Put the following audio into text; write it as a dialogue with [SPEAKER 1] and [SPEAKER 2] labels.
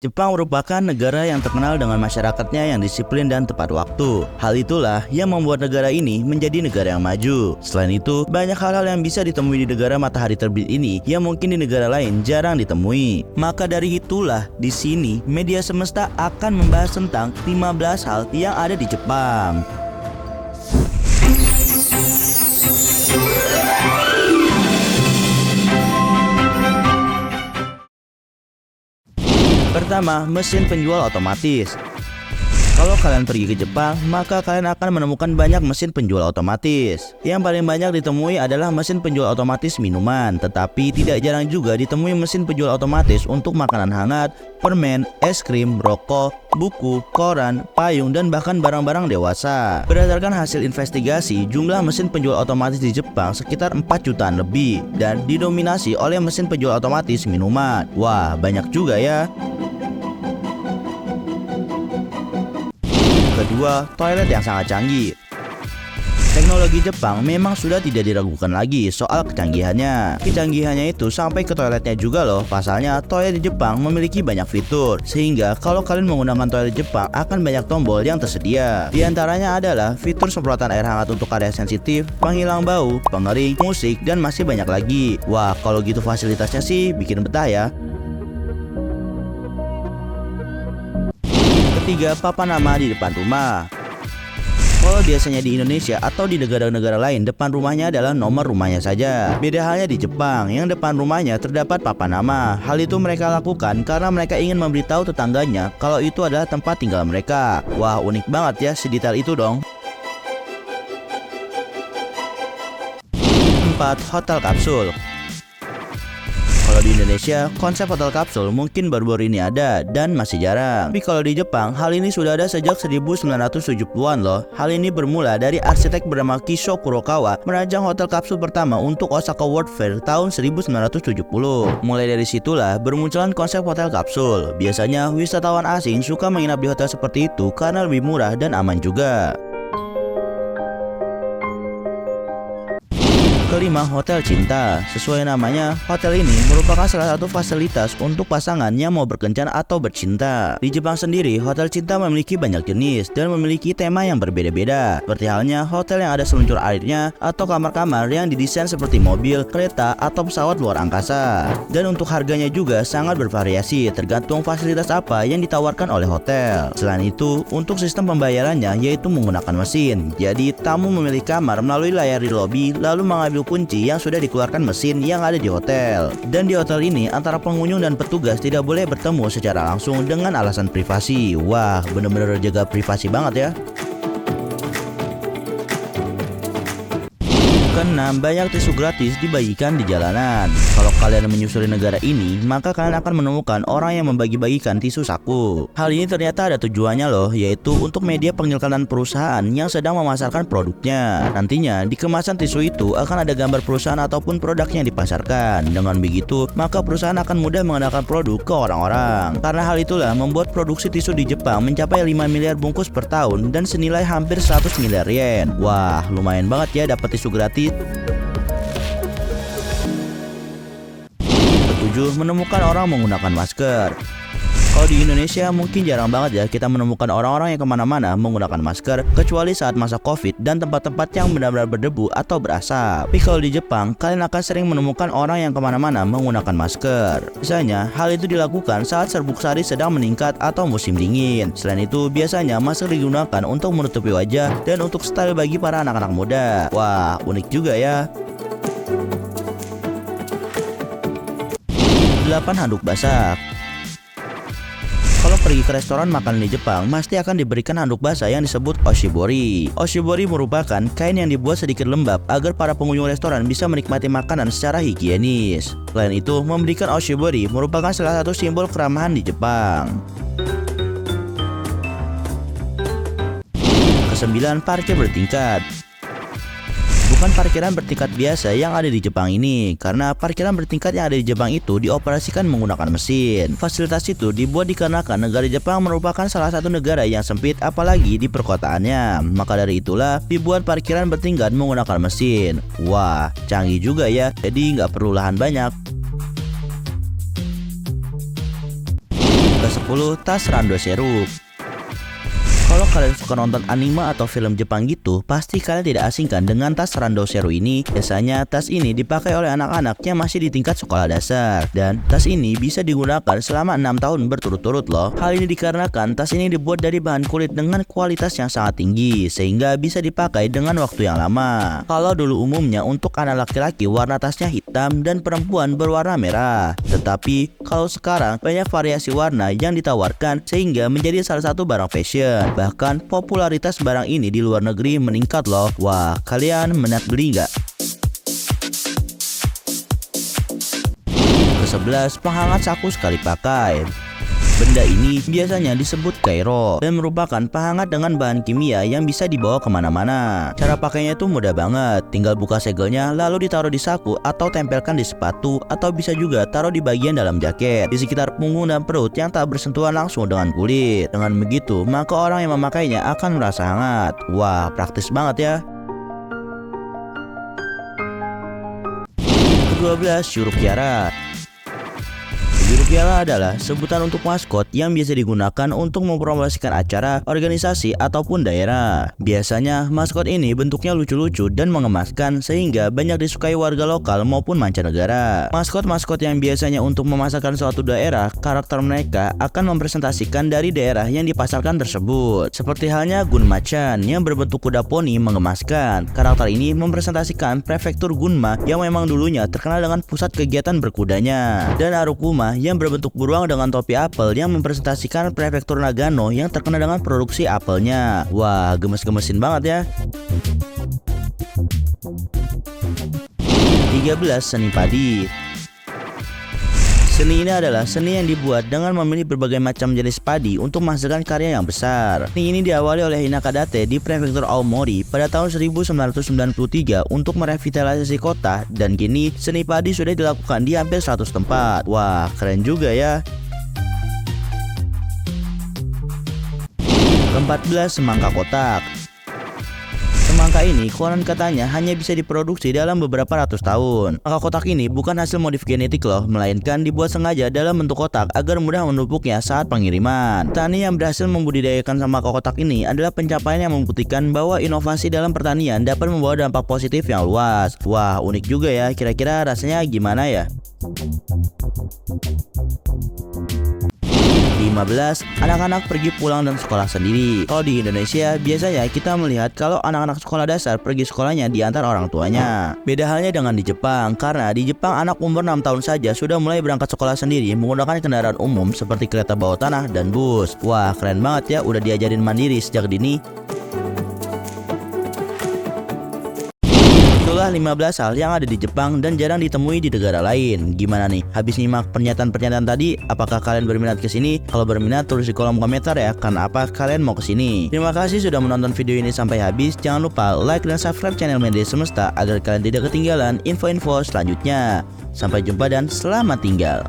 [SPEAKER 1] Jepang merupakan negara yang terkenal dengan masyarakatnya yang disiplin dan tepat waktu. Hal itulah yang membuat negara ini menjadi negara yang maju. Selain itu, banyak hal-hal yang bisa ditemui di negara matahari terbit ini yang mungkin di negara lain jarang ditemui. Maka dari itulah, di sini media semesta akan membahas tentang 15 hal yang ada di Jepang. Pertama, mesin penjual otomatis. Kalau kalian pergi ke Jepang, maka kalian akan menemukan banyak mesin penjual otomatis. Yang paling banyak ditemui adalah mesin penjual otomatis minuman, tetapi tidak jarang juga ditemui mesin penjual otomatis untuk makanan hangat, permen, es krim, rokok, buku, koran, payung, dan bahkan barang-barang dewasa. Berdasarkan hasil investigasi, jumlah mesin penjual otomatis di Jepang sekitar 4 jutaan lebih dan didominasi oleh mesin penjual otomatis minuman. Wah, banyak juga ya. Kedua, toilet yang sangat canggih. Teknologi Jepang memang sudah tidak diragukan lagi soal kecanggihannya. Kecanggihannya itu sampai ke toiletnya juga loh. Pasalnya, toilet di Jepang memiliki banyak fitur, sehingga kalau kalian menggunakan toilet Jepang akan banyak tombol yang tersedia. Di antaranya adalah fitur semprotan air hangat untuk area sensitif, penghilang bau, pengering, musik, dan masih banyak lagi. Wah, kalau gitu fasilitasnya sih bikin betah ya. Ketiga, papan nama di depan rumah. Kalau biasanya di Indonesia atau di negara-negara lain, depan rumahnya adalah nomor rumahnya saja. Beda halnya di Jepang, yang depan rumahnya terdapat papan nama. Hal itu mereka lakukan karena mereka ingin memberitahu tetangganya kalau itu adalah tempat tinggal mereka. Wah, unik banget ya sedetail itu dong. 4. Hotel kapsul. Kalau di Indonesia, konsep hotel kapsul mungkin baru-baru ini ada dan masih jarang. Tapi kalau di Jepang, hal ini sudah ada sejak 1970-an loh. Hal ini bermula dari arsitek bernama Kisho Kurokawa merancang hotel kapsul pertama untuk Osaka World Fair tahun 1970. Mulai dari situlah bermunculan konsep hotel kapsul. Biasanya wisatawan asing suka menginap di hotel seperti itu karena lebih murah dan aman juga. Kelima, hotel cinta. Sesuai namanya, hotel ini merupakan salah satu fasilitas untuk pasangan yang mau berkencan atau bercinta. Di Jepang sendiri, hotel cinta memiliki banyak jenis dan memiliki tema yang berbeda-beda. Seperti halnya hotel yang ada seluncur airnya atau kamar-kamar yang didesain seperti mobil, kereta, atau pesawat luar angkasa. Dan untuk harganya juga sangat bervariasi tergantung fasilitas apa yang ditawarkan oleh hotel. Selain itu, untuk sistem pembayarannya yaitu menggunakan mesin. Jadi, tamu memilih kamar melalui layar di lobi lalu mengambil kunci yang sudah dikeluarkan mesin yang ada di hotel. Dan di hotel ini antara pengunjung dan petugas tidak boleh bertemu secara langsung dengan alasan privasi. Wah, bener-bener jaga privasi banget ya. Keenam, banyak tisu gratis dibagikan di jalanan. Kalau kalian menyusuri negara ini, maka kalian akan menemukan orang yang membagi-bagikan tisu saku. Hal ini ternyata ada tujuannya loh, yaitu untuk media pengelakatan perusahaan yang sedang memasarkan produknya. Nantinya, di kemasan tisu itu akan ada gambar perusahaan ataupun produk yang dipasarkan. Dengan begitu, maka perusahaan akan mudah mengenalkan produk ke orang-orang. Karena hal itulah membuat produksi tisu di Jepang mencapai 5 miliar bungkus per tahun dan senilai hampir 100 miliar yen. Wah, lumayan banget ya dapat tisu gratis. 7. Menemukan orang menggunakan masker. Kalau di Indonesia mungkin jarang banget ya kita menemukan orang-orang yang kemana-mana menggunakan masker, kecuali saat masa COVID dan tempat-tempat yang benar-benar berdebu atau berasap. Tapi kalau di Jepang, kalian akan sering menemukan orang yang kemana-mana menggunakan masker. Misalnya, hal itu dilakukan saat serbuk sari sedang meningkat atau musim dingin. Selain itu, biasanya masker digunakan untuk menutupi wajah dan untuk style bagi para anak-anak muda. Wah, unik juga ya. 8. Handuk basah. Kalau pergi ke restoran makanan di Jepang, pasti akan diberikan handuk basah yang disebut oshibori. Oshibori merupakan kain yang dibuat sedikit lembab agar para pengunjung restoran bisa menikmati makanan secara higienis. Selain itu, memberikan oshibori merupakan salah satu simbol keramahan di Jepang. Kesembilan, parkir bertingkat. Bukan parkiran bertingkat biasa yang ada di Jepang ini, karena parkiran bertingkat yang ada di Jepang itu dioperasikan menggunakan mesin. Fasilitas itu dibuat dikarenakan negara Jepang merupakan salah satu negara yang sempit apalagi di perkotaannya. Maka dari itulah dibuat parkiran bertingkat menggunakan mesin. Wah, canggih juga ya, jadi nggak perlu lahan banyak. 10. Tas Randoseru. Kalau kalian suka nonton anime atau film Jepang gitu, pasti kalian tidak asing kan dengan tas Randoseru ini. Biasanya tas ini dipakai oleh anak-anak yang masih di tingkat sekolah dasar. Dan tas ini bisa digunakan selama 6 tahun berturut-turut loh. Hal ini dikarenakan tas ini dibuat dari bahan kulit dengan kualitas yang sangat tinggi, sehingga bisa dipakai dengan waktu yang lama. Kalau dulu umumnya untuk anak laki-laki warna tasnya hitam dan perempuan berwarna merah. Tetapi kalau sekarang banyak variasi warna yang ditawarkan sehingga menjadi salah satu barang fashion. Bahkan popularitas barang ini di luar negeri meningkat loh. Wah, kalian minat beli nggak? Ke-11, penghangat saku sekali pakai. Benda ini biasanya disebut kairo dan merupakan penghangat dengan bahan kimia yang bisa dibawa kemana-mana. Cara pakainya itu mudah banget, tinggal buka segelnya lalu ditaruh di saku atau tempelkan di sepatu, atau bisa juga taruh di bagian dalam jaket, di sekitar punggung dan perut yang tak bersentuhan langsung dengan kulit. Dengan begitu, maka orang yang memakainya akan merasa hangat. Wah, praktis banget ya. Ke-12, Syuruk Kiara. Syuruk Kiara adalah sebutan untuk maskot yang biasa digunakan untuk mempromosikan acara, organisasi, ataupun daerah. Biasanya maskot ini bentuknya lucu-lucu dan mengemaskan sehingga banyak disukai warga lokal maupun mancanegara. Maskot-maskot yang biasanya untuk memasarkan suatu daerah, karakter mereka akan mempresentasikan dari daerah yang dipasarkan tersebut. Seperti halnya Gunma-chan yang berbentuk kuda poni mengemaskan. Karakter ini mempresentasikan prefektur Gunma yang memang dulunya terkenal dengan pusat kegiatan berkudanya. Dan Arukuma yang berbentuk beruang dengan topi apel yang mempresentasikan prefektur Nagano yang terkenal dengan produksi apelnya. Wah, gemes-gemesin banget ya. 13. Seni padi. Seni ini adalah seni yang dibuat dengan memilih berbagai macam jenis padi untuk menghasilkan karya yang besar. Seni ini diawali oleh Hinaka Date di prefektur Aomori pada tahun 1993 untuk merevitalisasi kota, dan kini seni padi sudah dilakukan di hampir 100 tempat. Wah, keren juga ya. 14. Semangka kotak. Semangka ini konon katanya hanya bisa diproduksi dalam beberapa ratus tahun. Maka kotak ini bukan hasil modif genetik loh, melainkan dibuat sengaja dalam bentuk kotak agar mudah menumpuknya saat pengiriman. Petani yang berhasil membudidayakan semangka kotak ini adalah pencapaian yang membuktikan bahwa inovasi dalam pertanian dapat membawa dampak positif yang luas. Wah, unik juga ya, kira-kira rasanya gimana ya? 15. Anak-anak pergi pulang dan sekolah sendiri. Kalau di Indonesia, biasanya kita melihat kalau anak-anak sekolah dasar pergi sekolahnya diantar orang tuanya. Beda halnya dengan di Jepang, karena di Jepang anak umur 6 tahun saja sudah mulai berangkat sekolah sendiri menggunakan kendaraan umum seperti kereta bawah tanah dan bus. Wah, keren banget ya, udah diajarin mandiri sejak dini. Itulah 15 hal yang ada di Jepang dan jarang ditemui di negara lain. Gimana nih? Habis nyimak pernyataan-pernyataan tadi, apakah kalian berminat ke sini? Kalau berminat, tulis di kolom komentar ya, karena apa kalian mau ke sini. Terima kasih sudah menonton video ini sampai habis. Jangan lupa like dan subscribe channel Media Semesta agar kalian tidak ketinggalan info-info selanjutnya. Sampai jumpa dan selamat tinggal.